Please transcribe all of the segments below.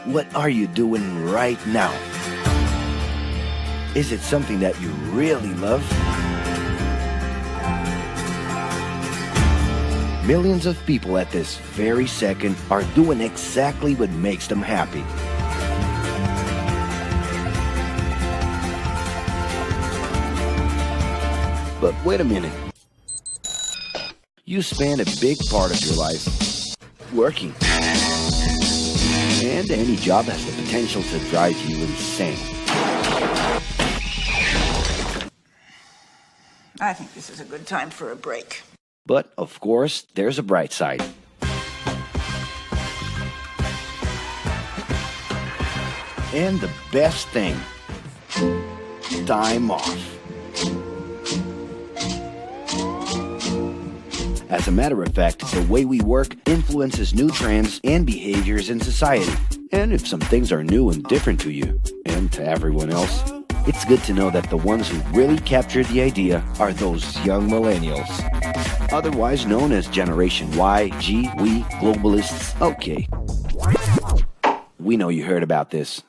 What are you doing right now? Is it something that you really love? Millions of people at this very second are doing exactly what makes them happy. But wait a minute. You spend a big part of your life working. And any job has the potential to drive you insane. I think this is a good time for a break. But, of course, there's a bright side. And the best thing, time off. As a matter of fact, the way we work influences new trends and behaviors in society. And if some things are new and different to you, and to everyone else, it's good to know that the ones who really captured the idea are those young millennials. Otherwise known as Generation Y, G, we, globalists. Okay. We know you heard about this.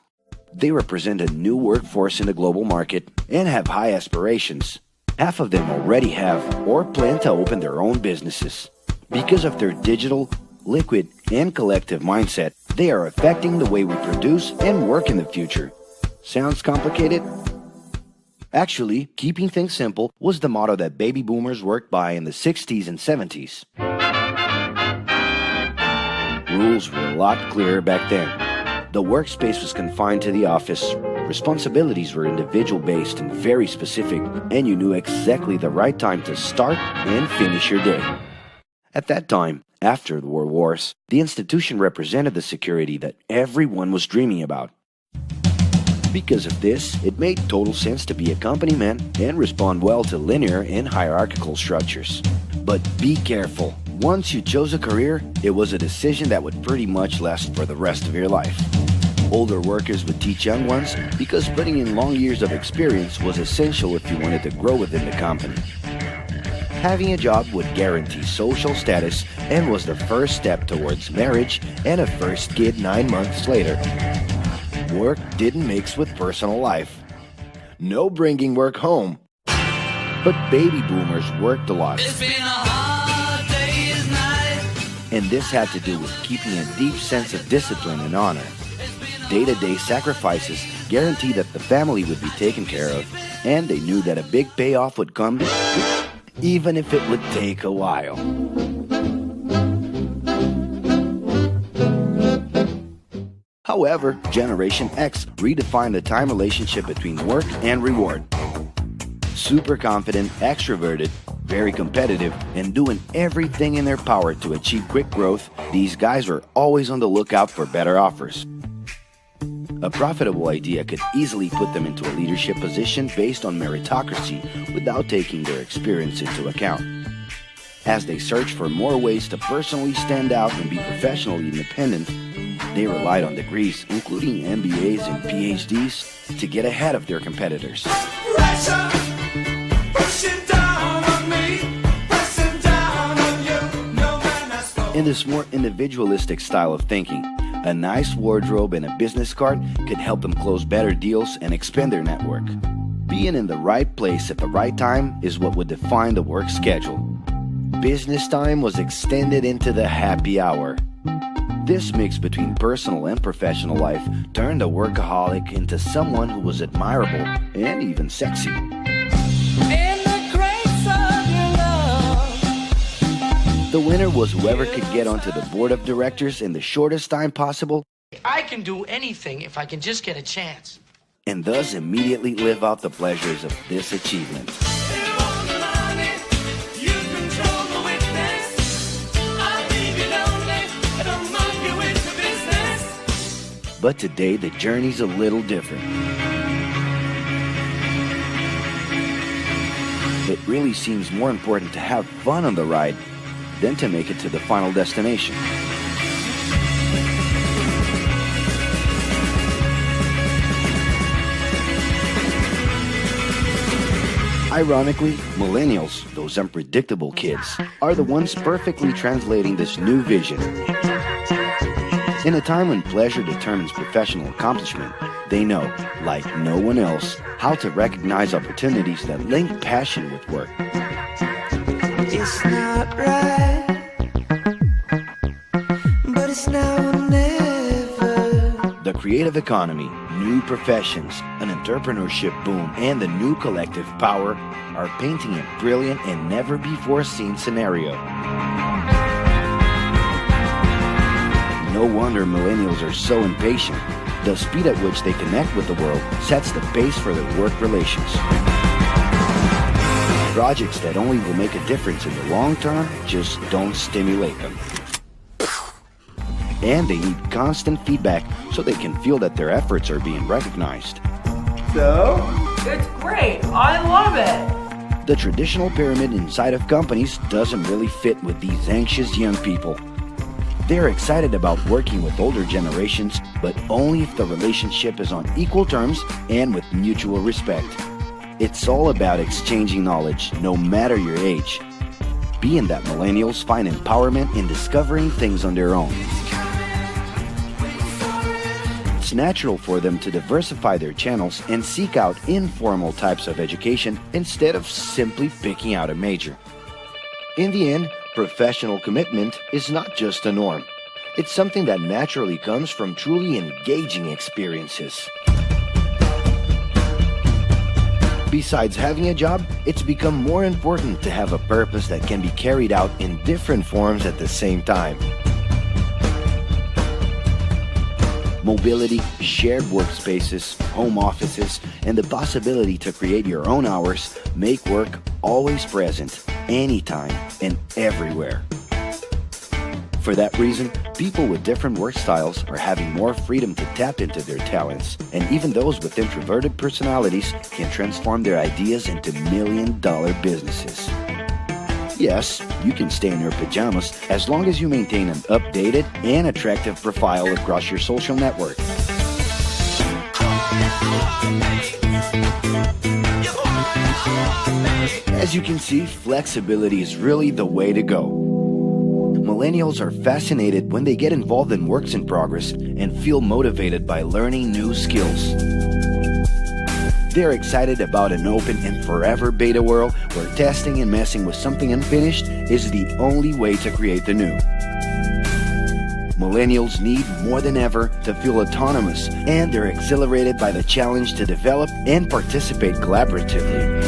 They represent a new workforce in the global market and have high aspirations. Half of them already have or plan to open their own businesses. Because of their digital, liquid, and collective mindset, they are affecting the way we produce and work in the future. Sounds complicated? Actually, keeping things simple was the motto that baby boomers worked by in the 60s and 70s. Rules were a lot clearer back then. The workspace was confined to the office. Responsibilities were individual-based and very specific, and you knew exactly the right time to start and finish your day. At that time, after the World Wars, the institution represented the security that everyone was dreaming about. Because of this, it made total sense to be a company man and respond well to linear and hierarchical structures. But be careful. Once you chose a career, it was a decision that would pretty much last for the rest of your life. Older workers would teach young ones because putting in long years of experience was essential if you wanted to grow within the company. Having a job would guarantee social status and was the first step towards marriage and a first kid 9 months later. Work didn't mix with personal life. No bringing work home. But baby boomers worked a lot. It's been a hard day's night. And this had to do with keeping a deep sense of discipline and honor. Day-to-day sacrifices guaranteed that the family would be taken care of, and they knew that a big payoff would come, even if it would take a while. However, Generation X redefined the time relationship between work and reward. Super confident, extroverted, very competitive, and doing everything in their power to achieve quick growth, these guys were always on the lookout for better offers. A profitable idea could easily put them into a leadership position based on meritocracy without taking their experience into account. As they searched for more ways to personally stand out and be professionally independent, they relied on degrees, including MBAs and PhDs, to get ahead of their competitors. Pressure, pushing down on me, pressing down on you. No man has spoken. In this more individualistic style of thinking, a nice wardrobe and a business card could help them close better deals and expand their network. Being in the right place at the right time is what would define the work schedule. Business time was extended into the happy hour. This mix between personal and professional life turned a workaholic into someone who was admirable and even sexy. The winner was whoever could get onto the board of directors in the shortest time possible. I can do anything if I can just get a chance. And thus immediately live out the pleasures of this achievement. But today the journey's a little different. It really seems more important to have fun on the ride than to make it to the final destination. Ironically, millennials, those unpredictable kids, are the ones perfectly translating this new vision. In a time when pleasure determines professional accomplishment, they know, like no one else, how to recognize opportunities that link passion with work. It's not right, but it's now or never. The creative economy, new professions, an entrepreneurship boom, and the new collective power are painting a brilliant and never-before-seen scenario. No wonder millennials are so impatient. The speed at which they connect with the world sets the pace for their work relations. Projects that only will make a difference in the long term just don't stimulate them. And they need constant feedback so they can feel that their efforts are being recognized. So? It's great. I love it. The traditional pyramid inside of companies doesn't really fit with these anxious young people. They're excited about working with older generations, but only if the relationship is on equal terms and with mutual respect. It's all about exchanging knowledge, no matter your age. Being that millennials find empowerment in discovering things on their own. It's natural for them to diversify their channels and seek out informal types of education instead of simply picking out a major. In the end, professional commitment is not just a norm. It's something that naturally comes from truly engaging experiences. Besides having a job, it's become more important to have a purpose that can be carried out in different forms at the same time. Mobility, shared workspaces, home offices, and the possibility to create your own hours make work always present, anytime and everywhere. For that reason, people with different work styles are having more freedom to tap into their talents, and even those with introverted personalities can transform their ideas into million-dollar businesses. Yes, you can stay in your pajamas as long as you maintain an updated and attractive profile across your social network. As you can see, flexibility is really the way to go. Millennials are fascinated when they get involved in works in progress and feel motivated by learning new skills. They're excited about an open and forever beta world where testing and messing with something unfinished is the only way to create the new. Millennials need more than ever to feel autonomous, and they're exhilarated by the challenge to develop and participate collaboratively.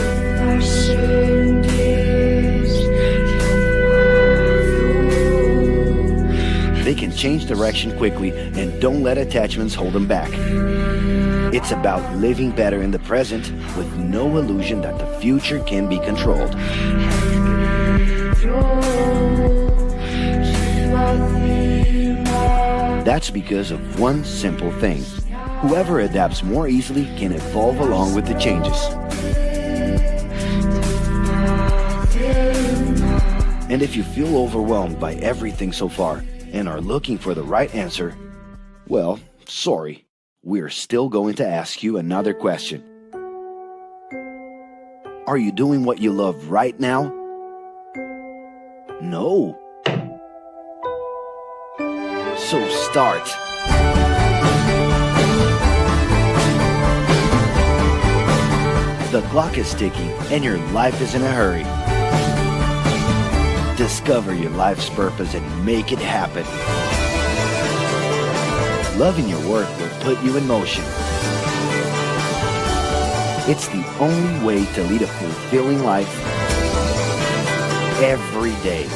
They can change direction quickly and don't let attachments hold them back. It's about living better in the present with no illusion that the future can be controlled. That's because of one simple thing. Whoever adapts more easily can evolve along with the changes. And if you feel overwhelmed by everything so far and are looking for the right answer, well, sorry, we're still going to ask you another question. Are you doing what you love right now? No. So start. The clock is ticking and your life is in a hurry. Discover your life's purpose and make it happen. Loving your work will put you in motion. It's the only way to lead a fulfilling life every day.